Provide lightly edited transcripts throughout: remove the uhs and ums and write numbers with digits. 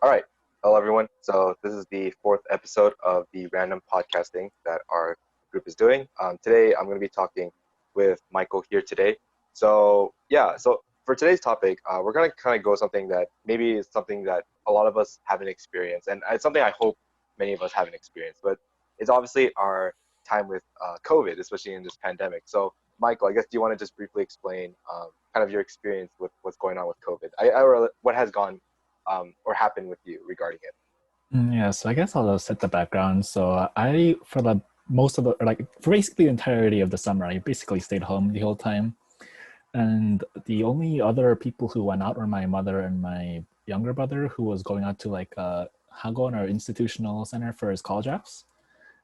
All right. Hello, everyone. So this is the fourth episode of the random podcasting that our group is doing. Today, I'm going to be talking with Michael here today. So for today's topic, we're going to kind of go something that maybe is something that a lot of us haven't experienced, and it's something I hope many of us haven't experienced. But it's obviously our time with COVID, especially in this pandemic. So, Michael, I guess do you want to just briefly explain kind of your experience with what's going on with COVID, or what has gone or happened with you regarding it? Yeah, so I guess I'll set the background. For the most of the, or like for basically the entirety of the summer, I basically stayed home the whole time. And the only other people who went out were my mother and my younger brother, who was going out to like Hagon or institutional center for his college apps.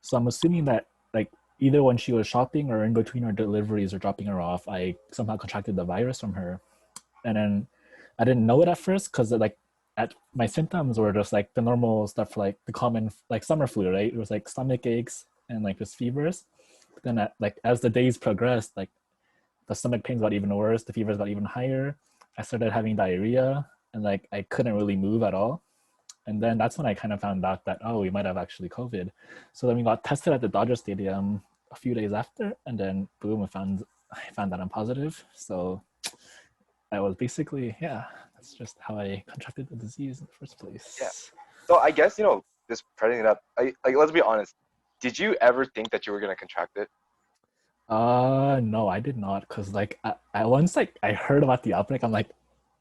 So I'm assuming that like either when she was shopping or in between her deliveries or dropping her off, I somehow contracted the virus from her. And then I didn't know it at first because like at my symptoms were just like the normal stuff, like the common like summer flu, right? It was like stomach aches and like just fevers. But then like as the days progressed, like the stomach pains got even worse, the fevers got even higher. I started having diarrhea and like I couldn't really move at all. And then that's when I kind of found out that, oh, we might have actually COVID. So then we got tested at the Dodger Stadium a few days after, and then boom, I found that I'm positive. So I was basically, yeah, that's just how I contracted the disease in the first Yeah. place. So I guess, just setting it up, like let's be honest. Did you ever think that you were gonna contract it? No, I did not, cause like I once like I heard about the outbreak, I'm like,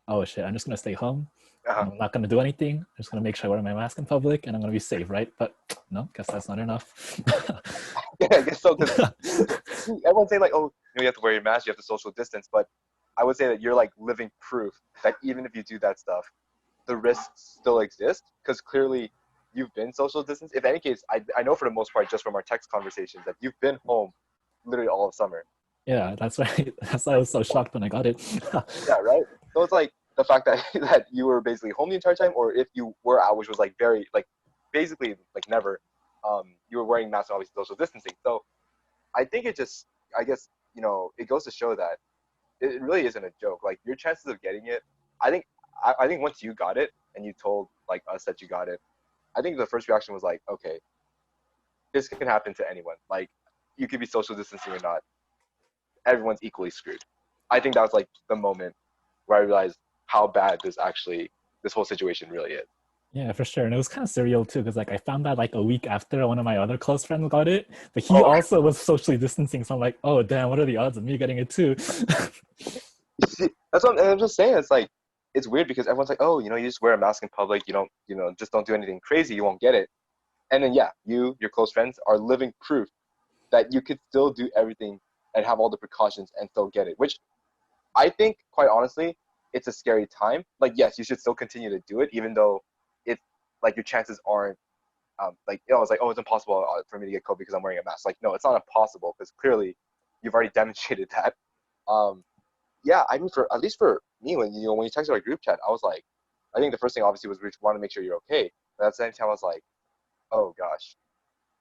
oh shit, I'm just gonna stay home. Uh-huh. I'm not gonna do anything. I'm just gonna make sure I wear my mask in public, and I'm gonna be safe, right? But no, guess that's not enough. Yeah, I guess so. Because everyone's saying like, oh, you have to wear your mask, you have to social distance, but I would say that you're like living proof that even if you do that stuff, the risks still exist. Because clearly, you've been social distance. If any case, I know for the most part, just from our text conversations, that you've been home literally all of summer. Yeah, that's right. That's why I was so shocked when I got it. Yeah, right. So it's like the fact that that you were basically home the entire time, or if you were out, which was like very like basically like never, you were wearing masks and obviously social distancing. So I think it just, I guess it goes to show that it really isn't a joke. Like your chances of getting it, I think, I think once you got it and you told like us that you got it, I think the first reaction was like, okay, this can happen to anyone. Like you could be social distancing or not, everyone's equally screwed. I think that was like the moment where I realized how bad this whole situation really is. Yeah, for sure. And it was kind of surreal too, because like I found out like a week after one of my other close friends got it, but he Oh, also was socially distancing. So I'm like, oh damn, what are the odds of me getting it too? that's what I'm just saying. It's like it's weird because everyone's like, oh, you just wear a mask in public. You don't, just don't do anything crazy. You won't get it. And then yeah, your close friends are living proof that you could still do everything and have all the precautions and still get it. Which I think, quite honestly, it's a scary time. Like yes, you should still continue to do it, even though it's like your chances aren't like it's like, oh, it's impossible for me to get COVID because I'm wearing a mask. Like no, it's not impossible because clearly you've already demonstrated that. Um, yeah, I mean, for at least for me, when you texted our group chat, I was like, I think the first thing obviously was we want to make sure you're okay. But at the same time, I was like, oh gosh,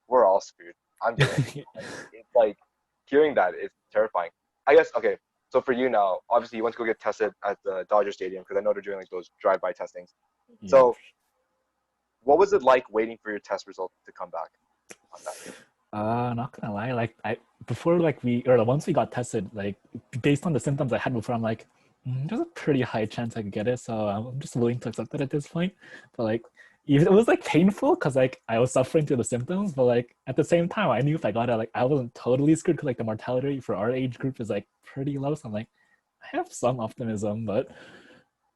we're all screwed. I'm getting it. Like, it's like hearing that is terrifying. I guess okay. So for you now, obviously you went to go get tested at the Dodger Stadium because I know they're doing like those drive-by testings. Yep. So what was it like waiting for your test result to come back on that? Not gonna lie, like I before like we or once we got tested, like based on the symptoms I had before, I'm like, there's a pretty high chance I could get it, so I'm just willing to accept it at this point. But like, even it was like painful because like I was suffering through the symptoms, but like at the same time, I knew if I got it, like I wasn't totally screwed because like the mortality rate for our age group is like pretty low. So I'm like, I have some optimism, but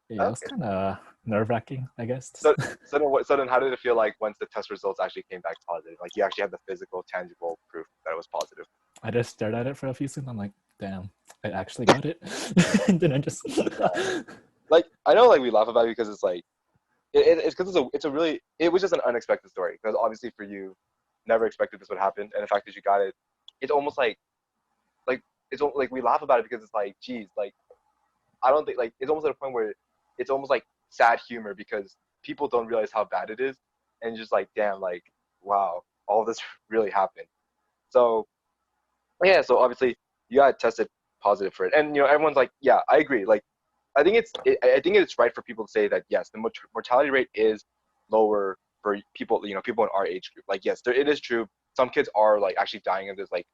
yeah, it was Okay. kind of nerve-wracking, I guess. So so then how did it feel like once the test results actually came back positive? Like you actually had the physical, tangible proof that it was positive. I just stared at it for a few seconds. I'm like, damn, I actually got it. And then I just Yeah. Like I know like we laugh about it because it's like it's because it's a really it was just an unexpected story because obviously for you never expected this would happen and the fact that you got it it's almost like like we laugh about it because it's like geez like I don't think like it's almost at a point where it's almost like sad humor because people don't realize how bad it is and just like damn like wow all of this really happened. So yeah, so obviously you got tested positive for it and everyone's like yeah I agree like I think I think it's right for people to say that yes the mortality rate is lower for people, people in our age group. Like, yes, it is true. Some kids are like actually dying of this. Like,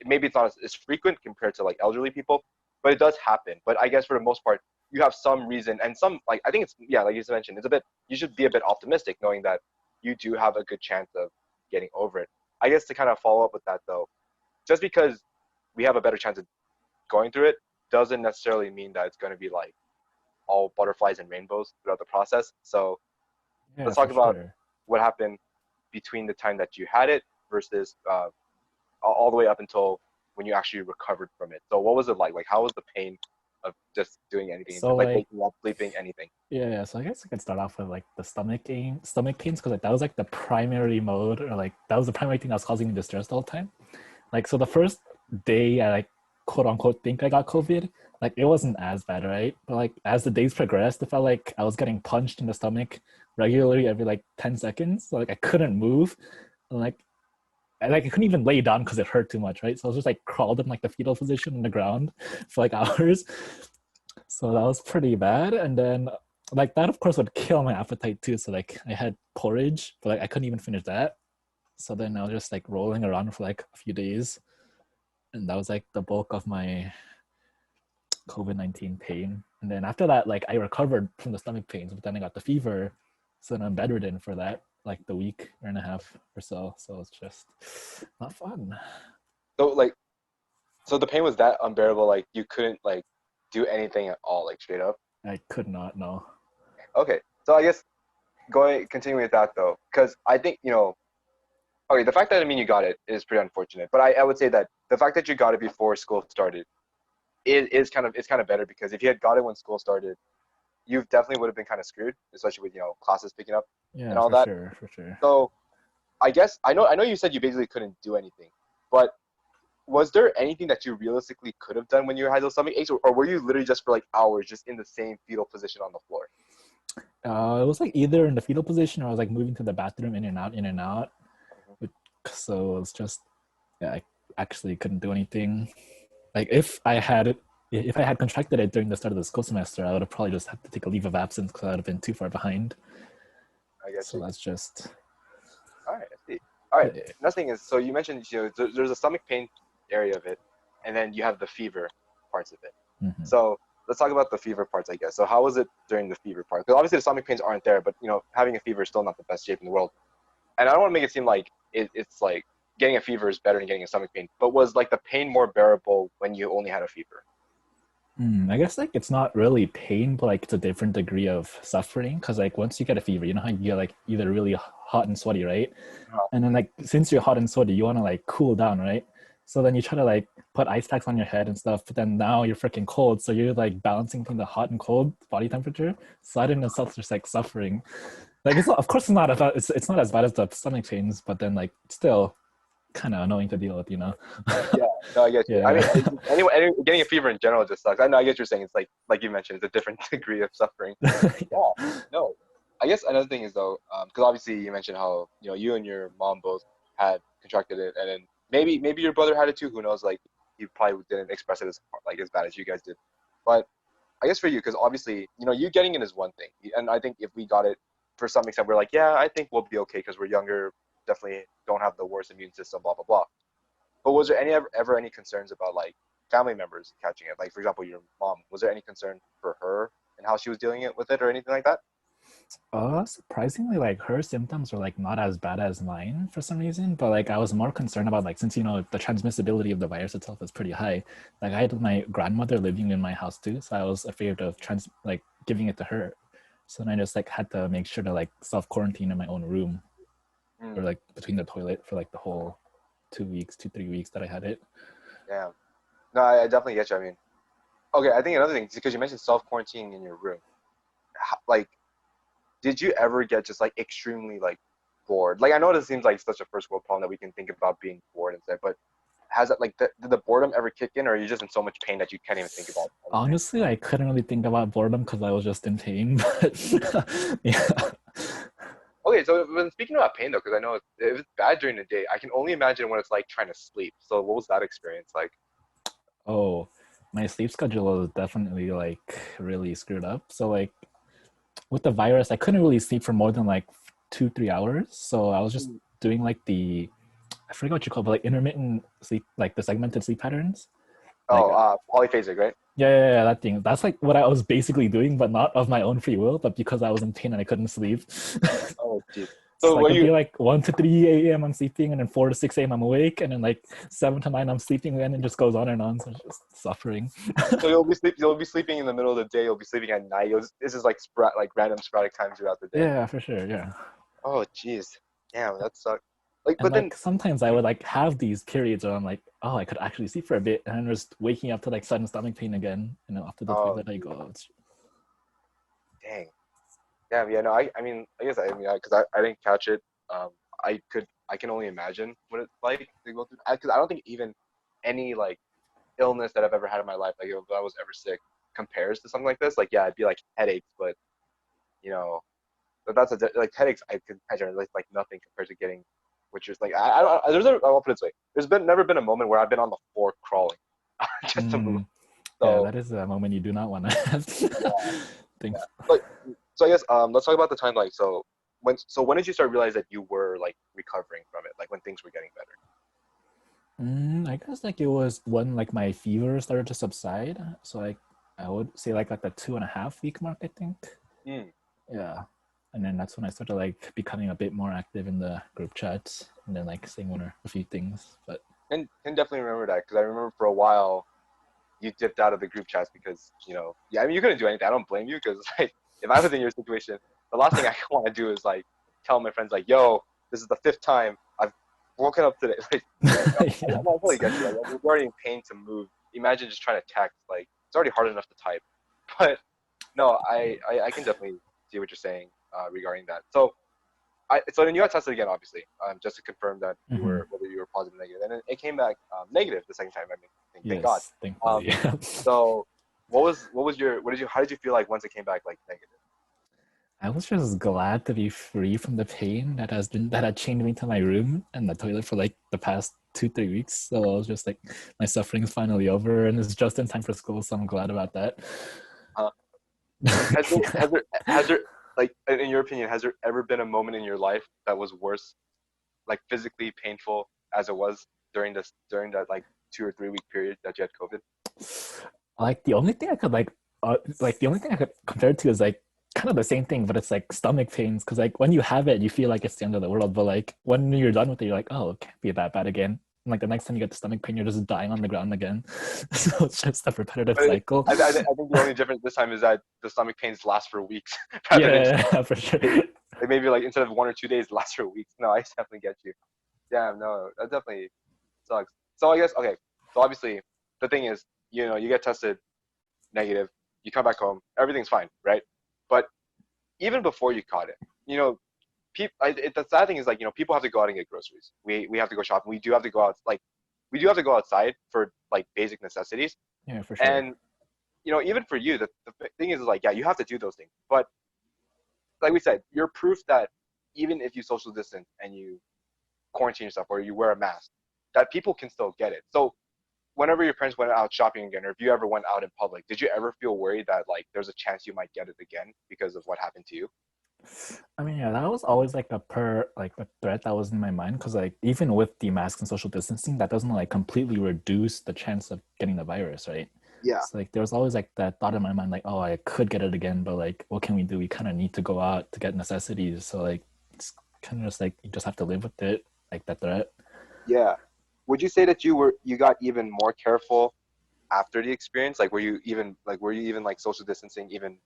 maybe it's not as frequent compared to like elderly people, but it does happen. But I guess for the most part, you have some reason and some like I think it's yeah, like you mentioned, it's a bit. You should be a bit optimistic, knowing that you do have a good chance of getting over it. I guess to kind of follow up with that though, just because we have a better chance of going through it doesn't necessarily mean that it's going to be like all butterflies and rainbows throughout the process. So Yeah, let's for talk about sure. what happened between the time that you had it versus all the way up until when you actually recovered from it. So what was it like? Like how was the pain of just doing anything, So like like waking up, sleeping, anything? yeah, so I guess I could start off with like the stomach pains, because like that was like the primary mode, or like that was the primary thing that was causing me distress all the time. Like so the first day I like quote unquote think I got COVID, like it wasn't as bad, right? But like as the days progressed, it felt like I was getting punched in the stomach regularly every like 10 seconds. So like I couldn't move. And like I couldn't even lay down because it hurt too much, right? So I was just like crawled in like the fetal position on the ground for like hours. So that was pretty bad. And then like that of course would kill my appetite too. So like I had porridge, but like I couldn't even finish that. So then I was just like rolling around for like a few days. And that was like the bulk of my COVID-19 pain. And then after that, like I recovered from the stomach pains, but then I got the fever. So then I'm bedridden for that, like the week and a half or so. So it's just not fun. So like so the pain was that unbearable, like you couldn't like do anything at all, like straight up. I could not know. Okay, so I guess going continuing with that though, because I think okay, the fact that I mean you got it is pretty unfortunate, but I would say that the fact that you got it before school started is kind of it's kind of better, because if you had got it when school started, you definitely would have been kind of screwed, especially with classes picking up and Yeah, all for that. sure, for sure. So I guess I know you said you basically couldn't do anything, but was there anything that you realistically could have done when you had those stomach aches, or were you literally just for like hours just in the same fetal position on the floor? It was like either in the fetal position or I was like moving to the bathroom in and out. So it was just, yeah, I actually couldn't do anything. Like if I had contracted it during the start of the school semester, I would have probably just had to take a leave of absence because I would have been too far behind. I get So you. that's just, All right, I see. All right, yeah. nothing is. So you mentioned there's a stomach pain area of it, and then you have the fever parts of it. Mhm. So let's talk about the fever parts, I guess. So how was it during the fever part? Because obviously the stomach pains aren't there, but having a fever is still not the best shape in the world. And I don't want to make it seem like it's like getting a fever is better than getting a stomach pain. But was like the pain more bearable when you only had a fever? I guess like it's not really pain, but like it's a different degree of suffering. Because like once you get a fever, you know how you get like either really hot and sweaty, right? And then like since you're hot and sweaty, you want to like cool down, right? So then you try to like put ice packs on your head and stuff, but then now you're freaking cold, so you're like balancing between the hot and cold body temperature. So that in itself is just like suffering. Like it's not, of course it's not as bad as the stomach pains, but then like still kind of annoying to deal with, you know? Yeah, no, I get you. I Yeah. mean, anyway, getting a fever in general just sucks. I know, I get what you're saying. It's like you mentioned, it's a different degree of suffering. Yeah, no. I guess another thing is though, because obviously you mentioned how you and your mom both had contracted it, and then maybe your brother had it too. Who knows? Like he probably didn't express it as bad as you guys did. But I guess for you, because obviously you getting it is one thing, and I think if we got it for some extent, we're like, yeah, I think we'll be okay because we're younger, definitely don't have the worst immune system, blah blah blah. But was there ever any concerns about like family members catching it? Like for example, your mom. Was there any concern for her and how she was dealing it with it or anything like that? Surprisingly, like her symptoms were like not as bad as mine for some reason, but like I was more concerned about like since the transmissibility of the virus itself is pretty high. Like I had my grandmother living in my house too, so I was afraid of giving it to her. So then I just like had to make sure to like self quarantine in my own room or Mm, like between the toilet for like the whole 2 weeks, 3 weeks that I had it. yeah. No, I definitely get you. I mean, okay. I think another thing because you mentioned self quarantining in your room. Like, did you ever get just like extremely like bored? Like, I know this seems like such a first world problem that we can think about being bored instead, but has it like did the boredom ever kick in, or are you just in so much pain that you can't even think about anything? Honestly, I couldn't really think about boredom because I was just in pain. But yeah. Okay, so when speaking about pain though, because I know it's bad during the day, I can only imagine what it's like trying to sleep. So what was that experience like? Oh, my sleep schedule is definitely like really screwed up. So like with the virus, I couldn't really sleep for more than like 2-3 hours. So I was just doing like I forget what you call it, but like intermittent sleep, like the segmented sleep patterns. Like Polyphasic, right? yeah, that thing. That's like what I was basically doing, but not of my own free will, but because I was in pain and I couldn't sleep. Oh, jeez. So So like were it'd be you like 1 to 3 a.m. I'm sleeping, and then 4 to 6 a.m. I'm awake, and then like 7 to 9 I'm sleeping again, and it just goes on and on. So it's just suffering. so you'll be sleeping in the middle of the day. You'll be sleeping at night. This is like like random sporadic times throughout the day. Yeah, for sure. Yeah. Oh, jeez. Damn, that sucks. Like, And but then like sometimes I would like have these periods where I'm like, oh, I could actually sleep for a bit, and then just waking up to like sudden stomach pain again. And then after the oh, toilet, I jeez. go, Dang. Damn. Yeah. No. I mean. I guess. I mean. Because I didn't catch it. Um. I can only imagine what it's like to go through. Because I don't think even any like illness that I've ever had in my life, like if I was ever sick, compares to something like this. Like, yeah, it'd be like headaches, but you know, but like headaches. I could imagine like nothing compared to getting, which is like I'll put it this way. There's been never been a moment where I've been on the floor crawling just to move. yeah, So that is a moment you do not want to have. yeah, Thanks. yeah. But so I guess let's talk about the time. Like, when did you start realize that you were like recovering from it? Like when things were getting better. I guess like it was when like my fever started to subside. So like I would say like the 2.5 week mark, I think. Mm. Yeah. And then that's when I started like becoming a bit more active in the group chats and then like saying one or a few things. But Can definitely remember that because I remember for a while you dipped out of the group chats because yeah, I mean you couldn't do anything. I don't blame you because like if I was in your situation, the last thing I want to do is like tell my friends like, yo, this is the fifth time I've woken up today. Like, yeah. I totally get you. Like, you're already in pain to move. Imagine just trying to text. Like it's already hard enough to type. But no, I can definitely see what you're saying regarding that. So then you got tested again, obviously, just to confirm that whether you were positive or negative, and it came back negative the second time. I mean, thank God. Yes, thankfully. So how did you feel like once it came back like negative? I was just glad to be free from the pain that had chained me to my room and the toilet for like the past 2-3 weeks. So I was just like, my suffering is finally over, and it's just in time for school. So I'm glad about that. Uh, has there like in your opinion has there ever been a moment in your life that was worse, like physically painful as it was during that like 2 or 3 week period that you had COVID? Like the only thing I could the only thing I could compare it to is like kind of the same thing, but it's like stomach pains. Because like when you have it, you feel like it's the end of the world, but like when you're done with it, you're like, oh, it can't be that bad again. And like the next time you get the stomach pain, you're just dying on the ground again. So it's just a repetitive cycle. I think the only difference this time is that the stomach pains last for weeks rather than Yeah, for sure. like maybe like instead of 1 or 2 days, it lasts for weeks. No, I definitely get you. Damn, no, that definitely sucks. So I guess okay. So obviously the thing is, you get tested negative, you come back home, everything's fine, right? But even before you caught it, the sad thing is like people have to go out and get groceries. We have to go shopping. We do have to go out we do have to go outside for like basic necessities. Yeah, for sure. And even for you, the thing is like yeah, you have to do those things. But like we said, you're proof that even if you social distance and you quarantine yourself or you wear a mask, that people can still get it. So whenever your parents went out shopping again, or if you ever went out in public, did you ever feel worried that like there's a chance you might get it again because of what happened to you? I mean, yeah, that was always like a threat that was in my mind, because like even with the mask and social distancing, that doesn't like completely reduce the chance of getting the virus, right? Yeah. So like there was always like that thought in my mind, like, oh, I could get it again, but like what can we do? We kind of need to go out to get necessities. So like it's kind of just like you just have to live with it, like that threat. Yeah. Would you say that you got even more careful after the experience? Like were you even like social distancing even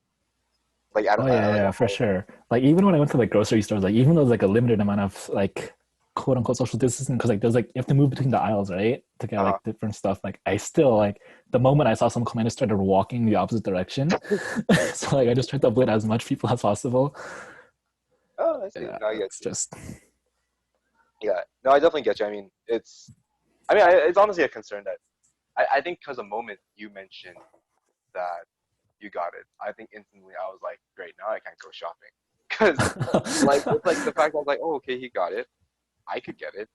like Oh yeah, for sure. Like even when I went to like grocery stores, like even though there's like a limited amount of like quote unquote social distancing, because like there's like you have to move between the aisles, right, to get uh, like different stuff. Like I still like the moment I saw someone come in, I started walking the opposite direction. So like I just tried to avoid as much people as possible. oh I see. Yeah, No, I get it's you. just Yeah. No, I definitely get you. It's honestly a concern that I think because the moment you mentioned that you got it, I think instantly I was like, great, now I can't go shopping. Because like it's like the fact that I was like, oh okay, he got it. I could get it.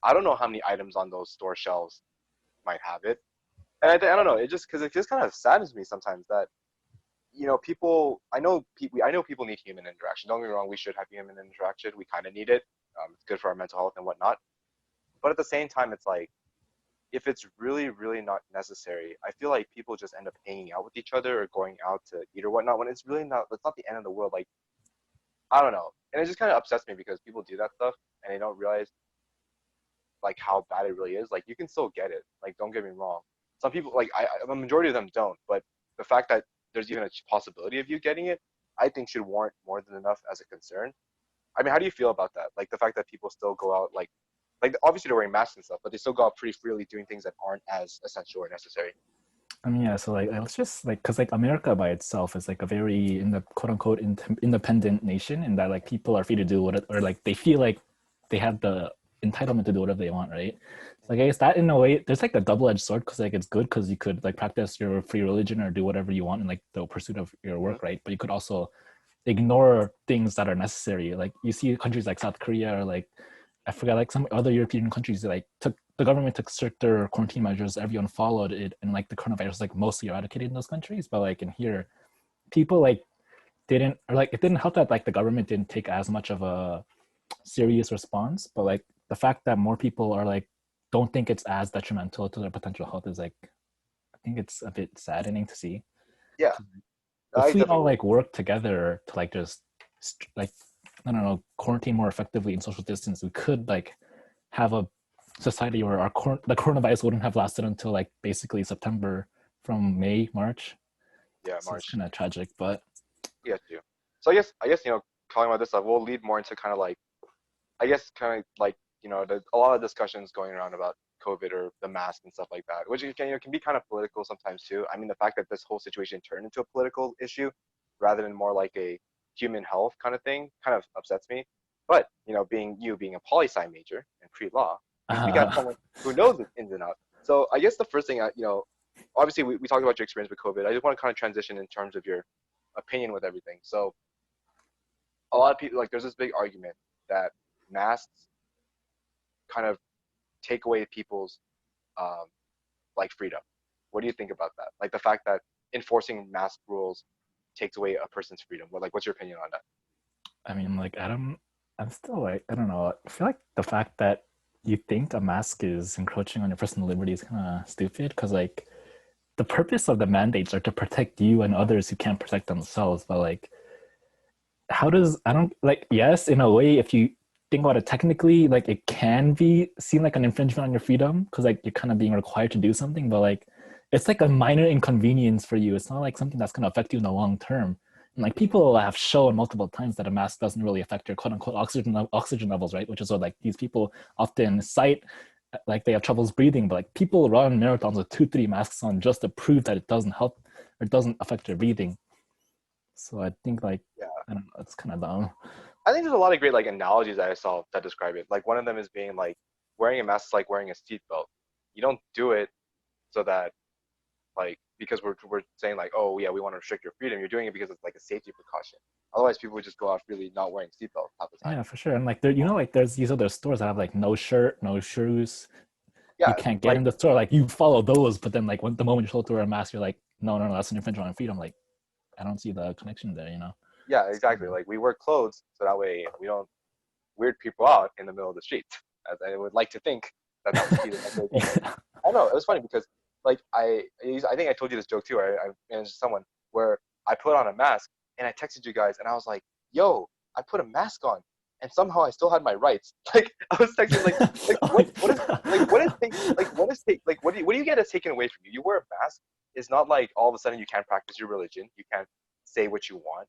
I don't know how many items on those store shelves might have it. And I don't know, it just kind of saddens me sometimes that people. I know people need human interaction. Don't get me wrong. We should have human interaction. We kind of need it. It's good for our mental health and whatnot. But at the same time, it's like if it's really, really not necessary, I feel like people just end up hanging out with each other or going out to eat or whatnot when it's really not. It's not the end of the world. Like I don't know, and it just kind of upsets me because people do that stuff and they don't realize like how bad it really is. Like you can still get it. Like don't get me wrong. Some people like the majority of them don't, but the fact that there's even a possibility of you getting it, I think should warrant more than enough as a concern. I mean, how do you feel about that? Like the fact that people still go out like obviously they're wearing masks and stuff, but they still go out pretty freely doing things that aren't as essential or necessary. I mean, yeah, so like it's just like because like America by itself is like a very in the quote unquote independent nation, and that like people are free to do what or like they feel like they have the entitlement to do whatever they want, right? So I guess that in a way there's like a double-edged sword because like it's good because you could like practice your free religion or do whatever you want in like the pursuit of your Mm-hmm. work, right? But you could also ignore things that are necessary. Like you see countries like South Korea or like I forgot like some other European countries that like took the government took stricter quarantine measures, everyone followed it, and like the coronavirus like mostly eradicated in those countries. But like in here, people like didn't or like it didn't help that like the government didn't take as much of a serious response. But like the fact that more people are like don't think it's as detrimental to their potential health is like I think it's a bit saddening to see. Yeah, I If we all definitely like work together to like just like I don't know quarantine more effectively and social distance, we could like have a society where the coronavirus wouldn't have lasted until like basically September from May March. yeah, So it's March. kind of tragic, but Yeah, too. So I guess talking about this stuff, we'll lead more into kind of like I guess kind of like a lot of discussions going around about COVID or the mask and stuff like that, which can be kind of political sometimes too. I mean, the fact that this whole situation turned into a political issue rather than more like a human health kind of thing kind of upsets me. But being a poli sci major and pre-law means we got someone who knows the ins and outs. So I guess the first thing obviously we talked about your experience with COVID. I just want to kind of transition in terms of your opinion with everything. So a lot of people like there's this big argument that masks kind of take away people's um, like freedom. What do you think about that? Like the fact that enforcing mask rules takes away a person's freedom. What's your opinion on that? I mean, like I'm still like I don't know. I feel like the fact that you think a mask is encroaching on your personal liberty is kind of stupid because like the purpose of the mandates are to protect you and others who can't protect themselves. But like how does I don't like yes in a way if you think about it technically like it can be seen like an infringement on your freedom because like you're kind of being required to do something but like it's like a minor inconvenience for you. It's not like something that's going to affect you in the long term. And like people have shown multiple times that a mask doesn't really affect your quote unquote oxygen levels, right? Which is what like these people often cite like they have troubles breathing, but like people run marathons with 2 3 masks on just to prove that it doesn't help or it doesn't affect your breathing. So I think like Yeah, I don't know, it's kind of dumb. I think there's a lot of great like analogies that I saw that describe it. Like one of them is being like wearing a mask is like wearing a seatbelt. You don't do it so that like because we're saying like oh yeah we want to restrict your freedom. You're doing it because it's like a safety precaution. Otherwise, people would just go out really not wearing seatbelts half the time. Yeah, for sure. And like there, like there's these other stores that have like no shirt, no shoes. You Yeah, can't get like in the store. Like you follow those, but then like when the moment you're told to wear a mask, you're like, no, no, no, that's an infringement on freedom. Like I don't see the connection there. yeah, exactly. Like we wear clothes so that way we don't weird people out in the middle of the street. As I would like to think that that would be the best way to do it. Yeah. I know it was funny because like I think I told you this joke too. I managed someone where I put on a mask and I texted you guys and I was like, "Yo, I put a mask on and somehow I still had my rights." Like I was texting like what is what do you get as taken away from you? You wear a mask. It's not like all of a sudden you can't practice your religion. You can't say what you want.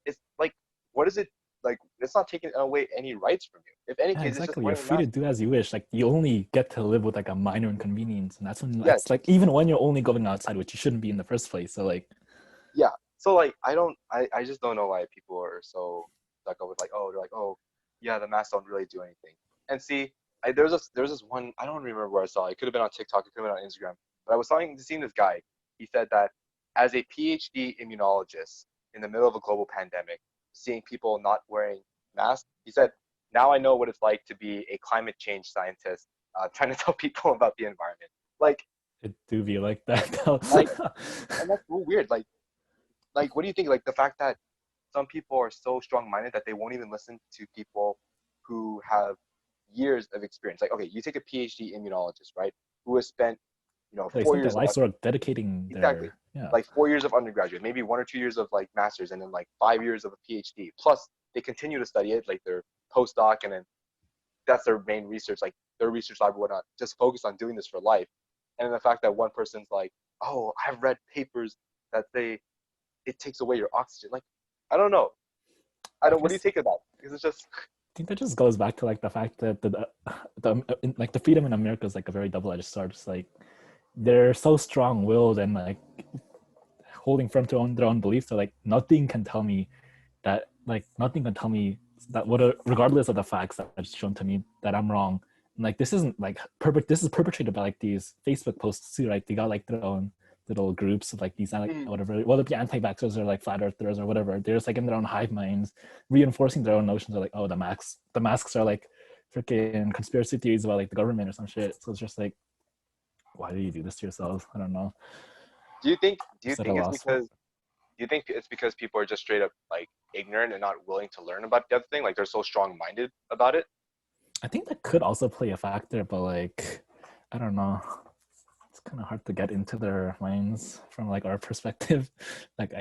It's like what is it like? It's not taking away any rights from you. If any Yeah, case, it's just exactly. You're wearing a free to mask. do as you wish. Like you only get to live with like a minor inconvenience, and Yeah, that's like even when you're only going outside, which you shouldn't be in the first place. So like, yeah. So like I just don't know why people are so stuck up with like oh they're like oh yeah the masks don't really do anything. And see there's this one I don't remember where I saw it. It could have been on TikTok, it could have been on Instagram, but I was seeing this guy. He said that as a PhD immunologist in the middle of a global pandemic, seeing people not wearing masks, he said now I know what it's like to be a climate change scientist trying to tell people about the environment. Like it do be like that. like and that's so weird. like, what do you think? Like the fact that some people are so strong-minded that they won't even listen to people who have years of experience. Like, okay, you take a PhD immunologist, right, who has spent, They 4 spent their years of life sort of dedicating exactly, their yeah. like 4 years of undergraduate, maybe 1 or 2 years of like masters, and then like 5 years of a PhD. Plus, they continue to study it, like their postdoc, and then that's their main research, like their research lab or whatnot, just focus on doing this for life. And then the fact that one person's like, oh, I've read papers that say it takes away your oxygen. Like, I don't know. I I don't. What do you guess think of that? Because it's just I think that just goes back to like the fact that like the freedom in America is like a very double-edged sword. It's like they're so strong-willed and like holding firm to their own beliefs. So like nothing can tell me that what regardless of the facts that are shown to me that I'm wrong. And, like this isn't like this is perpetrated by like these Facebook posts too, right? They got like their own little groups of like these like whatever, whether it be anti-vaxxers or like flat earthers or whatever. They're just like in their own hive minds, reinforcing their own notions of like, oh, the masks are like freaking conspiracy theories about like the government or some shit. So it's just like, why do you do this to yourselves? I don't know. do you think do you Just at a think it's loss. because people are just straight up like ignorant and not willing to learn about the other thing? Like they're so strong minded about it? I think that could also play a factor, but like, I don't know. It's kind of hard to get into their minds from like our perspective. Like,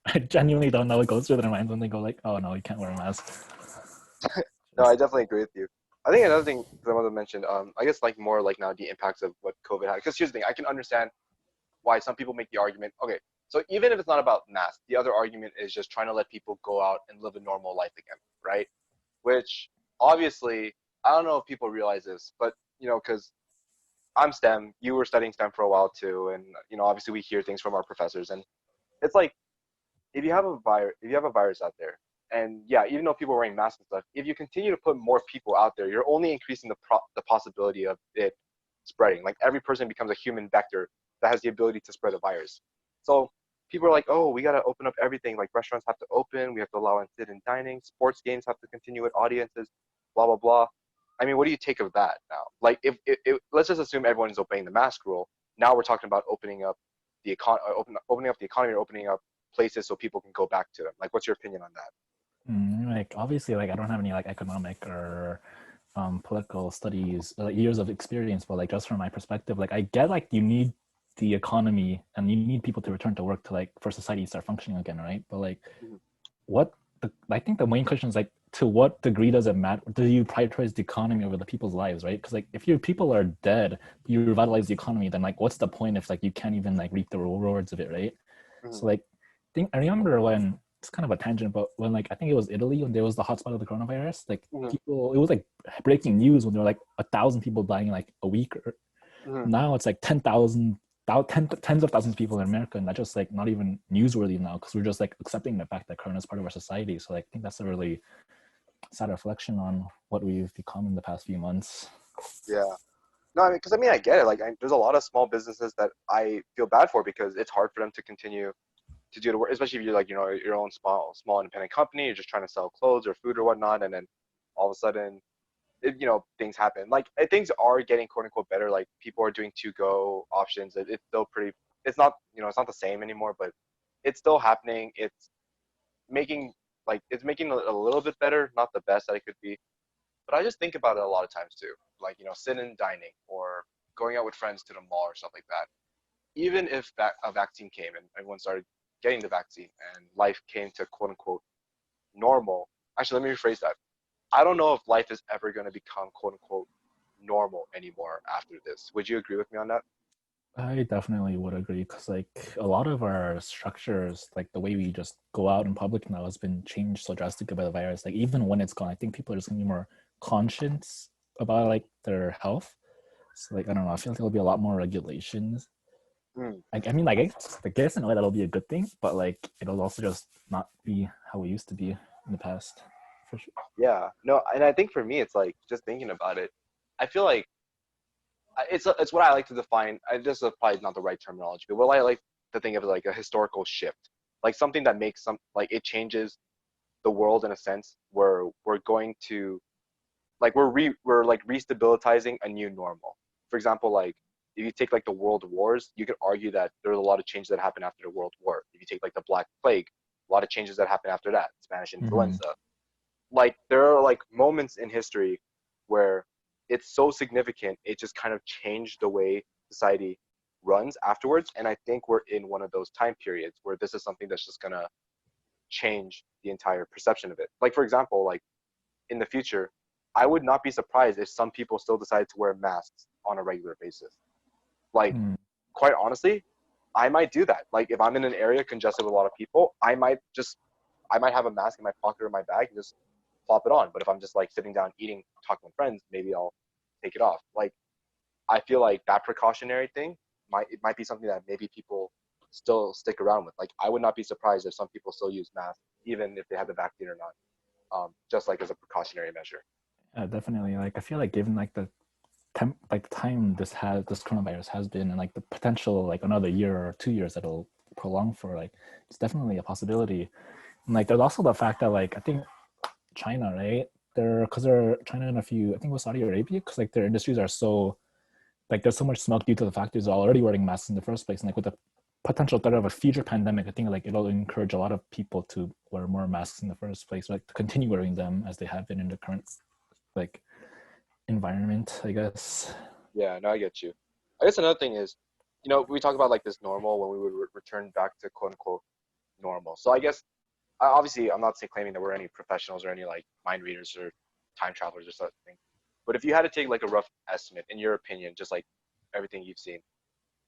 I genuinely don't know what goes through their minds when they go like, oh no, you can't wear a mask. No, I Just, definitely agree with you. I think another thing that I want to mention, I guess like more like now the impacts of what COVID had. Because here's the thing, I can understand why some people make the argument. Okay, so even if it's not about masks, the other argument is just trying to let people go out and live a normal life again, right? Which obviously, I don't know if people realize this, but because I'm STEM, you were studying STEM for a while too, and obviously we hear things from our professors, and it's like if you have a virus out there, and yeah, even though people are wearing masks and stuff, if you continue to put more people out there, you're only increasing the possibility of it spreading. Like every person becomes a human vector that has the ability to spread a virus. So people are like, oh, we gotta open up everything. Like restaurants have to open, we have to allow in sit-in dining, sports games have to continue with audiences, blah blah blah. I mean, what do you take of that now? Like, if let's just assume everyone is obeying the mask rule. Now we're talking about opening up opening up the economy, or opening up places so people can go back to them. Like, what's your opinion on that? like obviously, like I don't have any like economic or political studies, like years of experience, but like just from my perspective, like I get like you need the economy and you need people to return to work to like for society to start functioning again, right? But like Mhm. I think the main question is like to what degree does it matter? Do you prioritize the economy over the people's lives, right? Because like if your people are dead, you revitalize the economy, then like what's the point if like you can't even like reap the rewards of it, right? Mhm. So like I remember when it's kind of a tangent, but when like I think it was Italy when there was the hotspot of the coronavirus, like Mhm. people it was like breaking news when there were like 1,000 people dying in like a week. Mhm. Now it's like 10s of thousands of people in America, and that's just like not even newsworthy now because we're just like accepting the fact that corona is part of our society. So like, I think that's a really sad reflection on what we've become in the past few months. Yeah. No, I mean, because I get it. Like, there's a lot of small businesses that I feel bad for because it's hard for them to continue to do the work, especially if you're like, your own small independent company. You're just trying to sell clothes or food or whatnot, and then all of a sudden, things happen. Like, things are getting quote unquote better. Like, people are doing to go options. It's still pretty. It's not, it's not the same anymore, but it's still happening. Making it's making it a little bit better, not the best that it could be. But I just think about it a lot of times too, like sit-in dining or going out with friends to the mall or stuff like that. Even if a vaccine came and everyone started getting the vaccine and life came to quote unquote normal. Actually, let me rephrase that. I don't know if life is ever going to become quote unquote normal anymore after this. Would you agree with me on that? I definitely would agree because like a lot of our structures, like the way we just go out in public now has been changed so drastically by the virus. Like even when it's gone, I think people are just gonna be more conscious about like their health. So like I don't know, I feel like there'll be a lot more regulations. Mm, Like I mean, like I guess in a way that'll be a good thing, but like it'll also just not be how we used to be in the past, for sure. yeah. No, and I think for me, it's like just thinking about it. I feel like it's what I like to define. This is probably not the right terminology, but what I like to think of as like a historical shift, like something that makes like it changes the world in a sense where we're going to like we're like restabilizing a new normal. For example, like if you take like the world wars, you could argue that there are a lot of changes that happened after the World War. If you take like the Black Plague, a lot of changes that happened after that, Spanish Mm-hmm. influenza. Like there are like moments in history where it's so significant, it just kind of changed the way society runs afterwards. And I think we're in one of those time periods where this is something that's just gonna change the entire perception of it. Like for example, like in the future, I would not be surprised if some people still decide to wear masks on a regular basis. Like, Mm-hmm. quite honestly, I might do that. Like, if I'm in an area congested with a lot of people, I might have a mask in my pocket or my bag and just plop it on. But if I'm just like sitting down eating, talking with friends, maybe I'll take it off. Like, I feel like that precautionary thing might be something that maybe people still stick around with. Like, I would not be surprised if some people still use masks, even if they have the vaccine or not, just like as a precautionary measure. Yeah, definitely. Like I feel like given like the like the time this coronavirus has been, and like the potential like another year or 2 years that it'll prolong for, like it's definitely a possibility. And like there's also the fact that like I think China, right? They're China and a few, I think it was Saudi Arabia, because like their industries are so, like there's so much smoke due to the factories are already wearing masks in the first place. And like with the potential threat of a future pandemic, I think like it'll encourage a lot of people to wear more masks in the first place, like to continue wearing them as they have been in the current like environment, I guess. Yeah, no, I get you. I guess another thing is, we talk about like this normal when we would return back to quote unquote normal. So I guess obviously I'm not saying claiming that we're any professionals or any like mind readers or time travelers or something. But if you had to take like a rough estimate, in your opinion, just like everything you've seen,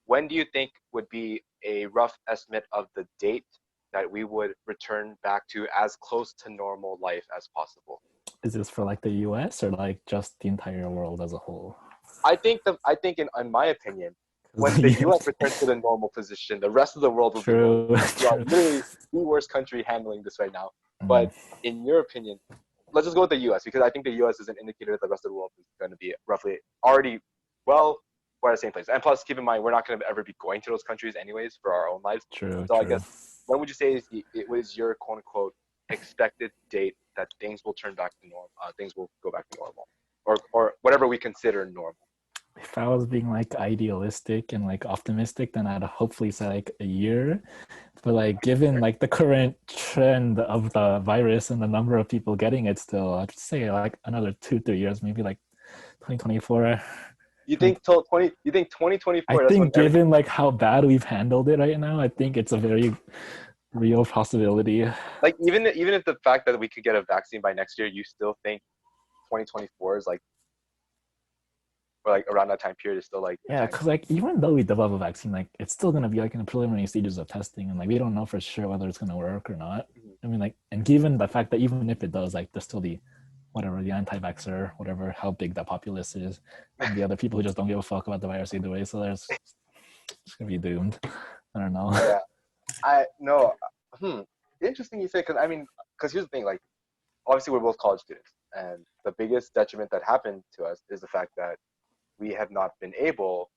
when do you think would be a rough estimate of the date that we would return back to as close to normal life as possible? Is this for like the US or like just the entire world as a whole? I think in my opinion, when the U.S. Yes. returns to the normal position, the rest of the world will be normal. True, We are true. literally the worst country handling this right now. Mm, But in your opinion, let's just go with the U.S. because I think the U.S. is an indicator that the rest of the world is going to be roughly already well, we're at the same place. And plus, keep in mind, we're not going to ever be going to those countries anyways for our own lives. true, So I true. guess when would you say it was your quote unquote expected date that things will turn back to normal? Things will go back to normal, or whatever we consider normal. If I was being like idealistic and like optimistic, then I'd hopefully say like a year. But like given like the current trend of the virus and the number of people getting it still, I'd say like another 2, 3 years, maybe like 2024. You think till 20? You think I 2024? That's when think given like how bad we've handled it right now, I think it's a very real possibility. like even if the fact that we could get a vaccine by next year, you still think 2024 is like or like around that time period is still like a Yeah, time. because like even though we develop a vaccine, like it's still gonna be like in the preliminary stages of testing, and like we don't know for sure whether it's gonna work or not. Mhm. I mean, like, and given the fact that even if it does, like there's still the whatever the anti-vaxxer, whatever how big that populace is, and the other people who just don't give a fuck about the virus either way. So there's it's gonna be doomed. I don't know. Yeah, I no. Hmm. Interesting you say because I mean because here's the thing like obviously we're both college students and the biggest detriment that happened to us is the fact that we have not been able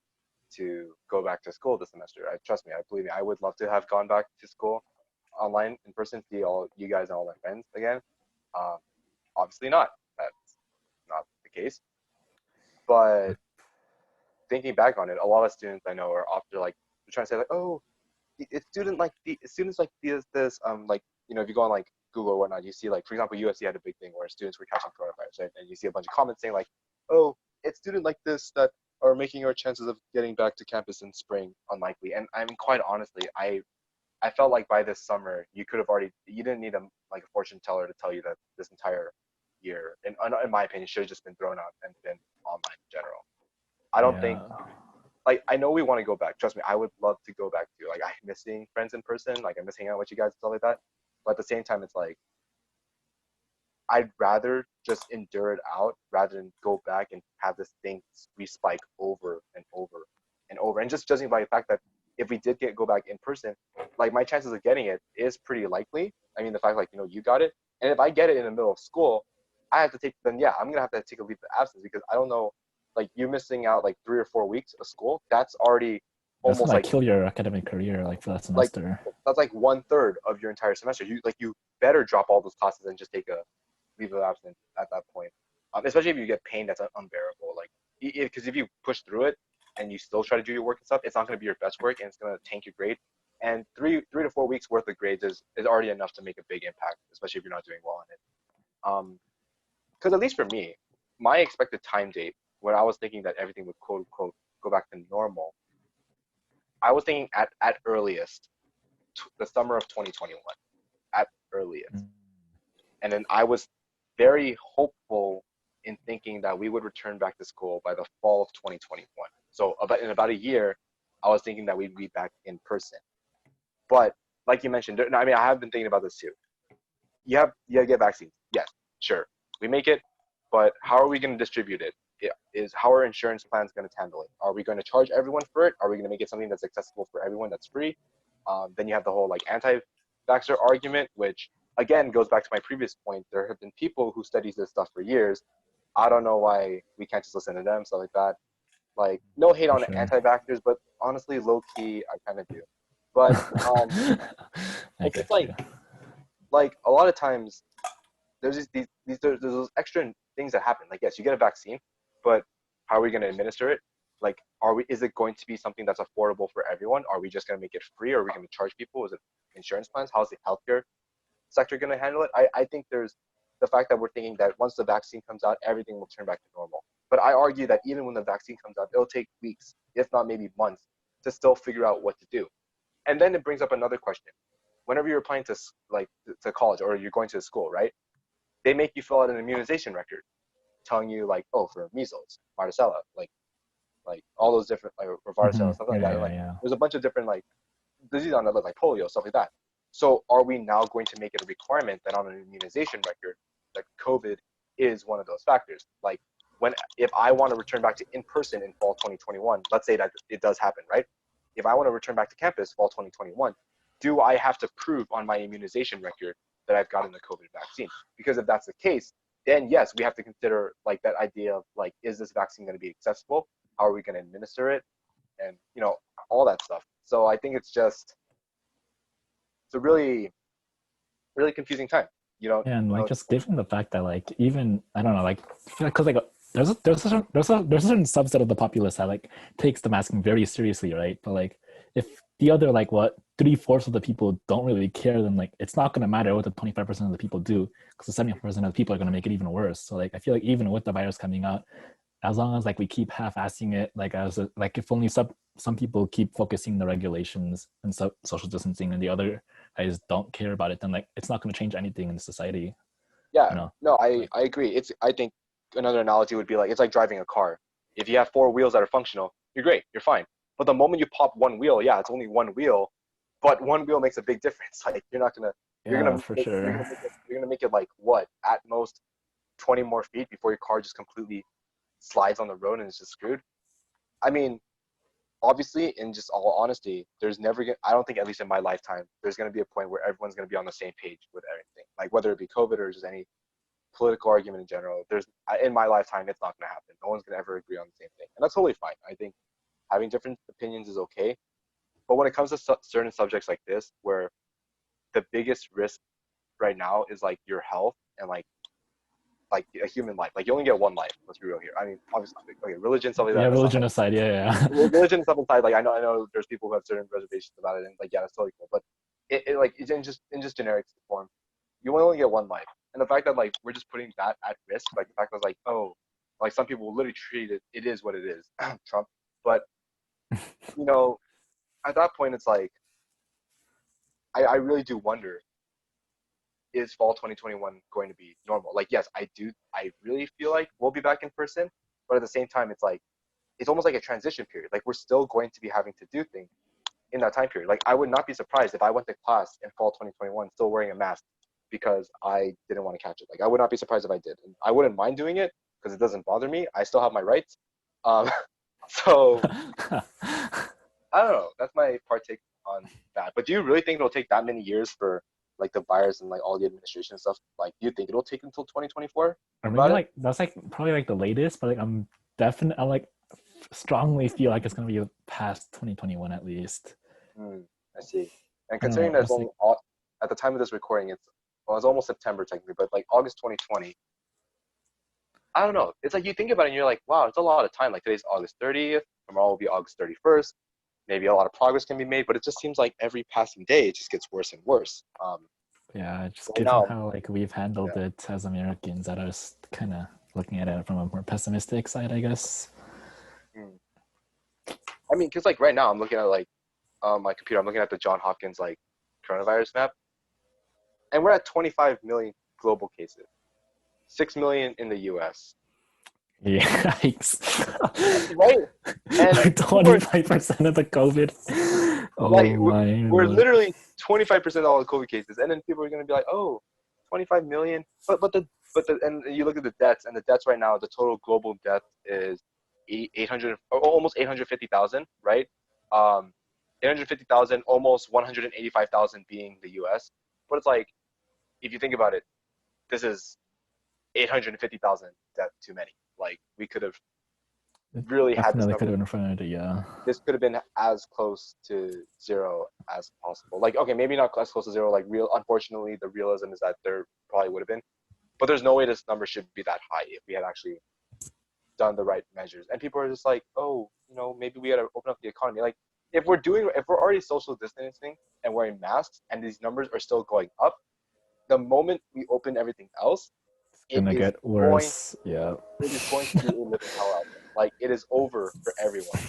to go back to school this semester. I trust me, I believe me, I would love to have gone back to school online in person, see all you guys and all my friends again. Um, obviously not. That's not the case. But thinking back on it, a lot of students I know are after like they're trying to say like, oh, it's students like this like if you go on like Google or whatnot, you see like for example USC had a big thing where students were catching coronavirus, right? And you see a bunch of comments saying like, oh, it's student like this that are making our chances of getting back to campus in spring unlikely. And I mean, quite honestly, I felt like by this summer you didn't need like a fortune teller to tell you that this entire year, in my opinion, should have just been thrown out and been online in general. I don't think Yeah, like I know we want to go back. Trust me, I would love to go back to like I miss seeing friends in person. Like I miss hanging out with you guys and stuff like that. But at the same time, it's like I'd rather just endure it out rather than go back and have this thing respike over and over and over. And just judging by the fact that if we did go back in person, like my chances of getting it is pretty likely. I mean, the fact like you got it, and if I get it in the middle of school, I have to take then yeah, I'm gonna have to take a leave of absence because I don't know, like you missing out like 3 or 4 weeks of school. That's already that's almost gonna like kill your academic career like for that like semester. that's like 1/3 of your entire semester. You better drop all those classes and just take a leave of absence at that point. Especially if you get pain that's unbearable. Like, because if you push through it, and you still try to do your work and stuff, it's not going to be your best work and it's going to tank your grade. And three to 4 weeks worth of grades is already enough to make a big impact, especially if you're not doing well on it. Because at least for me, my expected time date when I was thinking that everything would quote unquote go back to normal, I was thinking at earliest the summer of 2021 at earliest. Mm. And then I was very hopeful in thinking that we would return back to school by the fall of 2021. So in about a year, I was thinking that we'd be back in person. But like you mentioned, I mean, I have been thinking about this too. You get vaccines. Yes, sure. We make it, but how are we going to distribute it? How are insurance plans going to handle it? Are we going to charge everyone for it? Are we going to make it something that's accessible for everyone that's free? Then you have the whole like anti-vaxxer argument, which again goes back to my previous point. There have been people who study this stuff for years. I don't know why we can't just listen to them, stuff like that. Like, no hate on Sure. anti-vaxxers, but honestly, low key, I kind of do. But I it's just get like you. a lot of times there's there's those extra things that happen. Like, yes, you get a vaccine, but how are we going to administer it? Like, is it going to be something that's affordable for everyone? Are we just going to make it free? Or are we going to charge people? Is it insurance plans? How's the healthcare sector going to handle it? I think there's the fact that we're thinking that once the vaccine comes out, everything will turn back to normal. But I argue that even when the vaccine comes out, it'll take weeks, if not maybe months, to still figure out what to do. And then it brings up another question. Whenever you're applying to college or you're going to school, right? They make you fill out an immunization record, telling you like, oh, for measles, varicella, like all those different or varicella, stuff like Yeah, that. yeah, Like, yeah. there's a bunch of different like diseases on the list, like polio, stuff like that. So are we now going to make it a requirement that on an immunization record that COVID is one of those factors? Like, if I want to return back to in person in fall 2021, let's say that it does happen, right? If I want to return back to campus fall 2021, do I have to prove on my immunization record that I've gotten the COVID vaccine? Because if that's the case, then yes, we have to consider like that idea of like, is this vaccine going to be accessible? How are we going to administer it? And all that stuff. So I think it's a really, really confusing time. And like just given the fact that like even I don't know like because like there's a certain subset of the populace that like takes the masking very seriously, right? But like if the other like what 3/4 of the people don't really care, then like it's not gonna matter what the 25% of the people do because the 70% of the people are gonna make it even worse. So like I feel like even with the virus coming out, as long as like we keep half-assing it, like if only some people keep focusing the regulations and social distancing, and the other guys don't care about it, then like it's not going to change anything in society. Yeah, You know, no, I like I agree. I think another analogy would be like it's like driving a car. If you have four wheels that are functional, you're great, you're fine. But the moment you pop one wheel, yeah, it's only one wheel, but one wheel makes a big difference. Like yeah, for sure. you're gonna make it like what at most 20 more feet before your car just completely slides on the road and it's just screwed. I mean, obviously, in just all honesty, I don't think, at least in my lifetime, there's gonna be a point where everyone's gonna be on the same page with everything. Like whether it be COVID or just any political argument in general, in my lifetime, it's not gonna happen. No one's gonna ever agree on the same thing, and that's totally fine. I think having different opinions is okay, but when it comes to certain subjects like this, where the biggest risk right now is like your health and like a human life. Like you only get one life. Let's be real here. I mean, obviously, okay, religion, stuff like Yeah, that. That's not religion aside, yeah, religion stuff aside. Like I know there's people who have certain reservations about it, and like yeah, that's totally cool. But it's in just generic form. You only get one life, and the fact that like we're just putting that at risk, like the fact that like oh, like some people will literally treat it. It is what it is, Trump. But yeah. you know, at that point, it's like I really do wonder, is fall 2021 going to be normal? Like, yes, I really feel like we'll be back in person, but at the same time, it's almost like a transition period. Like, we're still going to be having to do things in that time period. Like, I would not be surprised if I went to class in fall 2021 still wearing a mask because I didn't want to catch it. Like, I would not be surprised if I did. And I wouldn't mind doing it because it doesn't bother me. I still have my rights. Um, so I don't know. That's my partake on that. But do you really think it'll take that many years for like the virus and like all the administration stuff? Like, do you think it'll take until 2024 Or maybe about it? like that's like probably like the latest, but like I like strongly feel like it's gonna be past 2021 at least. Hmm, I see. And I don't know. considering that it's It's only like at the time of this recording, it's almost September technically, but like August 2020. I don't know. It's like you think about it and you're like, wow, it's a lot of time. Like today's August 30th. tomorrow will be August 31st. Maybe a lot of progress can be made, but it just seems like every passing day it just gets worse and worse. Yeah, just Right given now, how like we've handled yeah. it as Americans, that I was kind of looking at it from a more pessimistic side, I guess. Mm. I mean, because like right now I'm looking at like my computer, I'm looking at the John Hopkins like coronavirus map, and we're at 25 million global cases, 6 million in the U.S. Yikes. Right? And people were 25% of the COVID. like, Oh my we're lord. literally 25% of all the COVID cases, and then people are going to be like, oh, 25 million. And you look at the deaths, and the deaths right now, the total global death is 800, almost 850,000, right? 850,000, almost 185,000 being the U.S. But it's like, if you think about it, this is 850,000 deaths too many. Like, we could have It really had this definitely could number. have been in front of it, yeah. This could have been as close to zero as possible. Like, okay, maybe not as close to zero. Like, unfortunately, the realism is that there probably would have been, but there's no way this number should be that high if we had actually done the right measures. And people are just like, oh, maybe we got to open up the economy. Like, if we're already social distancing and wearing masks, and these numbers are still going up, the moment we open everything else, It's it gonna is get going worse, yeah. it is going to be a living hell out there. Like, it is over for everyone.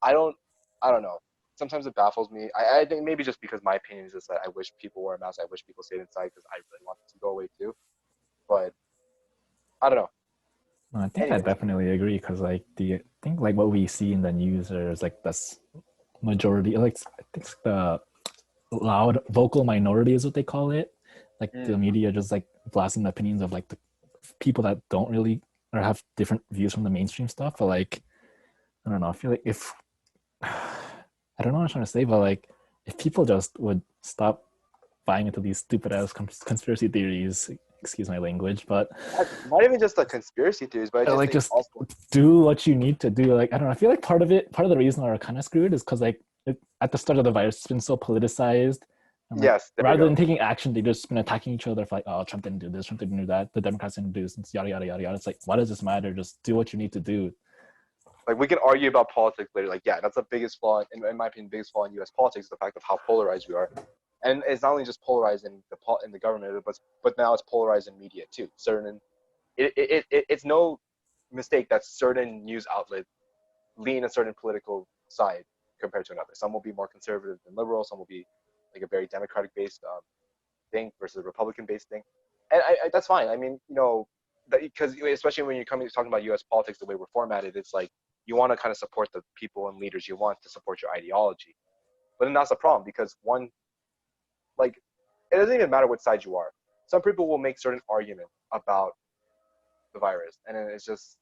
I don't I don't know. Sometimes it baffles me. I think maybe just because my opinion is just that I wish people wore a mask. I wish people stayed inside because I really want it to go away too. But I don't know. I think I Anyways, definitely agree because like I think like what we see in the news is like this majority, like I think it's the loud vocal minority is what they call it. Like the mm, media just like blasting the opinions of like the people that don't really or have different views from the mainstream stuff. But like I don't know, I feel like if I don't know what I'm trying to say, but like if people just would stop buying into these stupid ass conspiracy theories, excuse my language, but not even just the conspiracy theories, but I just like think just also do what you need to do. Like I don't know, I feel like part of the reason we're kind of screwed is because like at the start of the virus, it's been so politicized. And like yes, there we rather than go. taking action, they've just been attacking each other for like, oh, Trump didn't do this, Trump didn't do that, the Democrats didn't do this, and yada yada yada yada. It's like, why does this matter? Just do what you need to do. Like, we can argue about politics later. Like, yeah, that's the biggest flaw in my opinion. Biggest flaw in U.S. politics is the fact of how polarized we are, and it's not only just polarized in the government, but now it's polarized in media too. It's no mistake that certain news outlets lean a certain political side compared to another. Some will be more conservative than liberal. Some will be like a very Democratic based thing versus a Republican based thing, and that's fine. I mean, because especially when you're talking about U.S. politics, the way we're formatted, it's like you want to kind of support the people and leaders you want to support your ideology, but then that's the problem because like it doesn't even matter what side you are. Some people will make certain arguments about the virus, and then it's just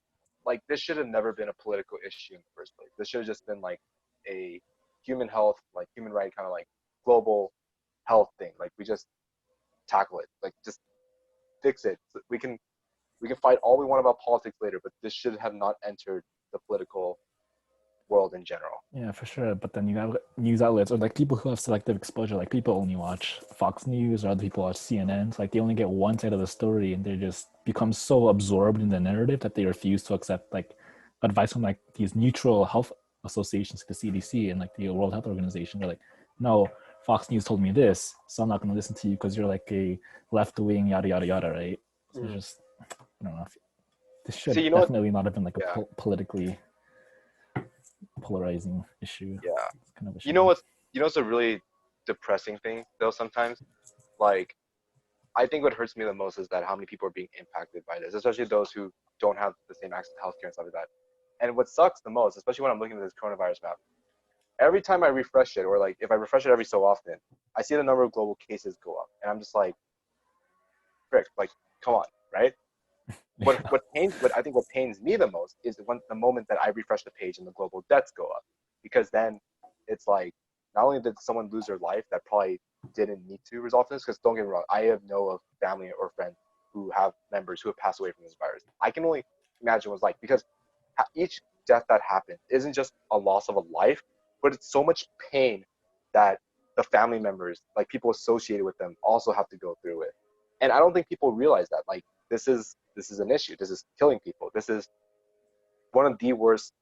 like this should have never been a political issue in the first place. This should have just been like a human health, like human right kind of like global health thing. Like, we just tackle it, like just fix it. We can fight all we want about politics later, but this should have not entered the political world in general. Yeah, for sure. But then you have news outlets or like people who have selective exposure. Like people only watch Fox News or other people watch CNN. So like they only get one side of the story, and they just become so absorbed in the narrative that they refuse to accept like advice from like these neutral health associations, like the CDC and like the World Health Organization. They're like, no, Fox News told me this, so I'm not going to listen to you because you're like a left wing yada yada yada, right? So it's Mm. just I don't know. This See, should you know what? definitely not have been like a Yeah, politically polarizing issue. yeah. It's kind of a You know shame. what's you know what's a really depressing thing though sometimes? Like, I think what hurts me the most is that how many people are being impacted by this, especially those who don't have the same access to healthcare and stuff like that. And what sucks the most, especially when I'm looking at this coronavirus map, every time I refresh it, or like if I refresh it every so often, I see the number of global cases go up, and I'm just like, frick, like, come on, right? What Yeah. what pains what I think what pains me the most is the moment that I refresh the page and the global deaths go up, because then it's like not only did someone lose their life that probably didn't need to resolve this, because don't get me wrong, I have know of family or friends who have members who have passed away from this virus. I can only imagine what it's like, because each death that happened isn't just a loss of a life, but it's so much pain that the family members, like people associated with them, also have to go through it. And I don't think people realize that. Like, this is an issue. This is killing people. This is one of the worst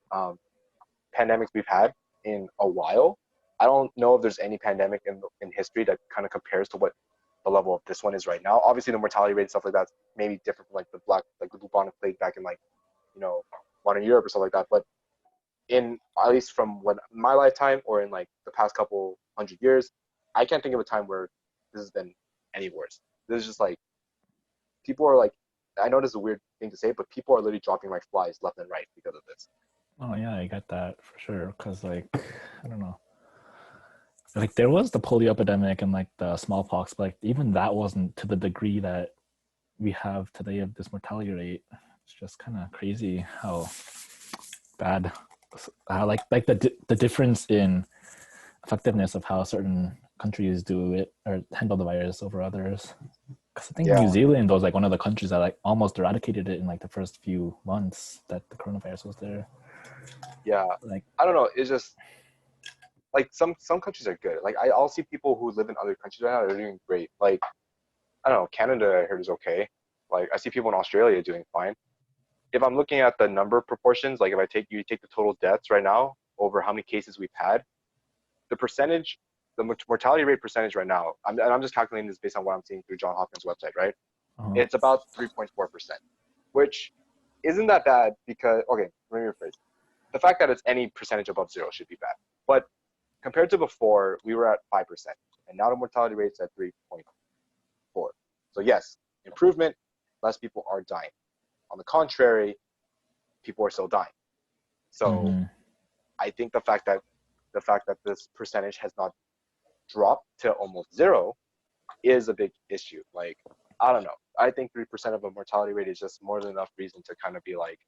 pandemics we've had in a while. I don't know if there's any pandemic in history that kind of compares to what the level of this one is right now. Obviously, the mortality rate and stuff like that may be different from like the bubonic plague back in like, you know, modern Europe or stuff like that. But in at least from what my lifetime or in like the past couple hundred years, I can't think of a time where this has been any worse. This is just like people are like, I know this is a weird thing to say, but people are literally dropping like flies left and right because of this. Oh yeah, I get that for sure. Cause like, I don't know, like there was the polio epidemic and like the smallpox, but like even that wasn't to the degree that we have today of this mortality rate. It's just kind of crazy how bad, how like the difference in effectiveness of how certain countries do it or handle the virus over others. Because I think New Yeah, Zealand was like one of the countries that like almost eradicated it in like the first few months that the coronavirus was there. yeah. Like, I don't know. It's just like some countries are good. Like I'll see people who live in other countries right now, they're doing great. Like I don't know, Canada I heard is okay. Like I see people in Australia doing fine. If I'm looking at the number proportions, like if you take the total deaths right now over how many cases we've had, the percentage, the mortality rate percentage right now, and I'm just calculating this based on what I'm seeing through John Hopkins website, right? uh, It's about 3.4%, which isn't that bad because okay, let me rephrase. The fact that it's any percentage above zero should be bad, but compared to before, we were at 5%, and now the mortality rate's at 3.4. So yes, improvement. Less people are dying. On the contrary, people are still dying. So mhm. I think the fact that this percentage has not dropped to almost zero is a big issue. Like I don't know. I think 3% of a mortality rate is just more than enough reason to kind of be like,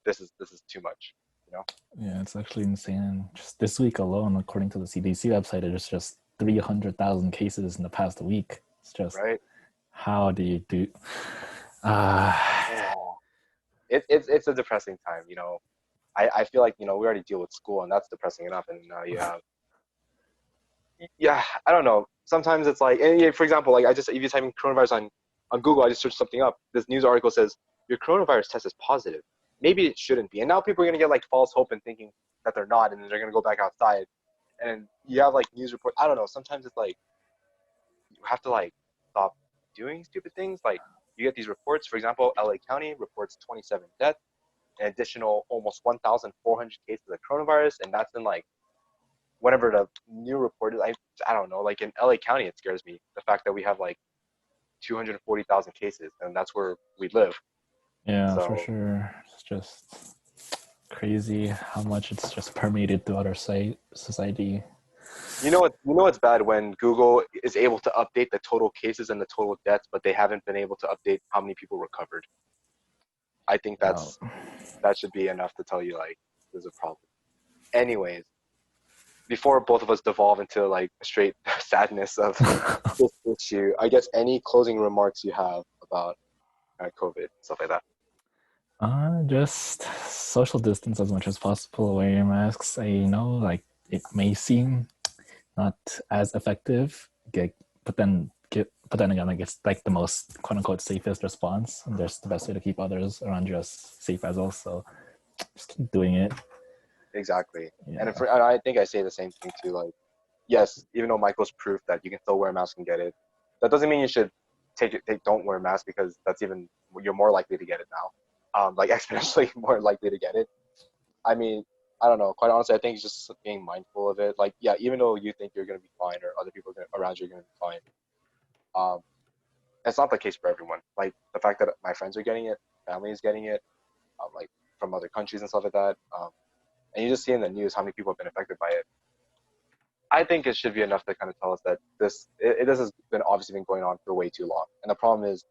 this is too much. You know? Yeah, it's actually insane. Just this week alone, according to the CDC website, there's just 300,000 cases in the past week. It's just Right? how do you do? Uh, Oh. It's a depressing time. I feel like we already deal with school and that's depressing enough, and now you have yeah, I don't know. Sometimes it's like, and yeah, for example, like if you type in coronavirus on Google, I just searched something up. This news article says your coronavirus test is positive. Maybe it shouldn't be. And now people are gonna get like false hope and thinking that they're not, and then they're gonna go back outside. And you have like news report. I don't know. Sometimes it's like you have to like stop doing stupid things. Like you get these reports. For example, LA County reports 27 deaths, an additional almost 1,400 cases of coronavirus, and that's in like whenever the new report is, I don't know, like in LA County, it scares me. The fact that we have like 240,000 cases, and that's where we live. yeah, for So, sure. It's just crazy how much it's just permeated throughout our society. it's bad when Google is able to update the total cases and the total deaths, but they haven't been able to update how many people recovered. I think Oh. that should be enough to tell you like there's a problem. Anyways, before both of us devolve into like straight sadness of this issue, I guess any closing remarks you have about COVID, stuff like that. Just social distance as much as possible, wear your masks. I know, like, it may seem not as effective, but then again, like, it's like the most quote unquote safest response. And there's the best way to keep others around you as safe as well. So just keep doing it. Exactly. And Yeah. I think I say the same thing too. Like, yes, even though Michael's proof that you can still wear a mask and get it, that doesn't mean you should don't wear a mask, because that's even you're more likely to get it now. Like exponentially more likely to get it. I mean, I don't know. Quite honestly, I think it's just being mindful of it. Like, yeah, even though you think you're gonna be fine or other people around you are gonna be fine, um, it's not the case for everyone. Like the fact that my friends are getting it, family is getting it, like from other countries and stuff like that. And you just see in the news how many people have been affected by it. I think it should be enough to kind of tell us that this has been obviously been going on for way too long. And the problem is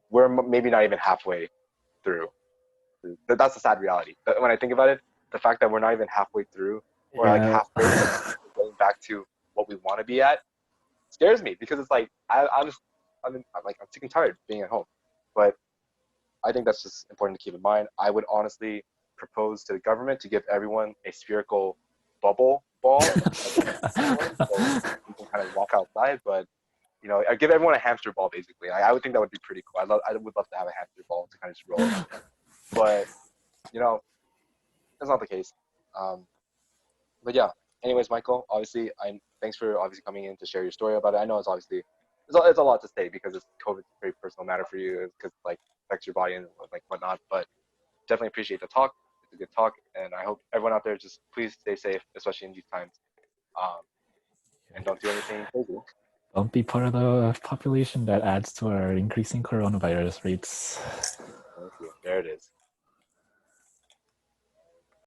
we're maybe not even halfway through. That's the sad reality. But when I think about it, the fact that we're not even halfway through, or like Yeah. halfway to getting back to what we want to be at, scares me, because it's like I'm sick and tired of being at home. But I think that's just important to keep in mind. I would honestly propose to the government to give everyone a spherical bubble ball, so you can kind of walk outside. But I give everyone a hamster ball basically. I would think that would be pretty cool. I would love to have a hamster ball to kind of just roll around. But that's not the case. Um, But yeah, anyways, Michael, obviously, thanks for obviously coming in to share your story about it. I know it's obviously it's a lot to say because it's COVID, a very personal matter for you because like affects your body and like whatnot. But definitely appreciate the talk. It's a good talk, and I hope everyone out there just please stay safe, especially in these times, um, and don't do anything crazy. Don't be part of the population that adds to our increasing coronavirus rates. Thank you. There it is.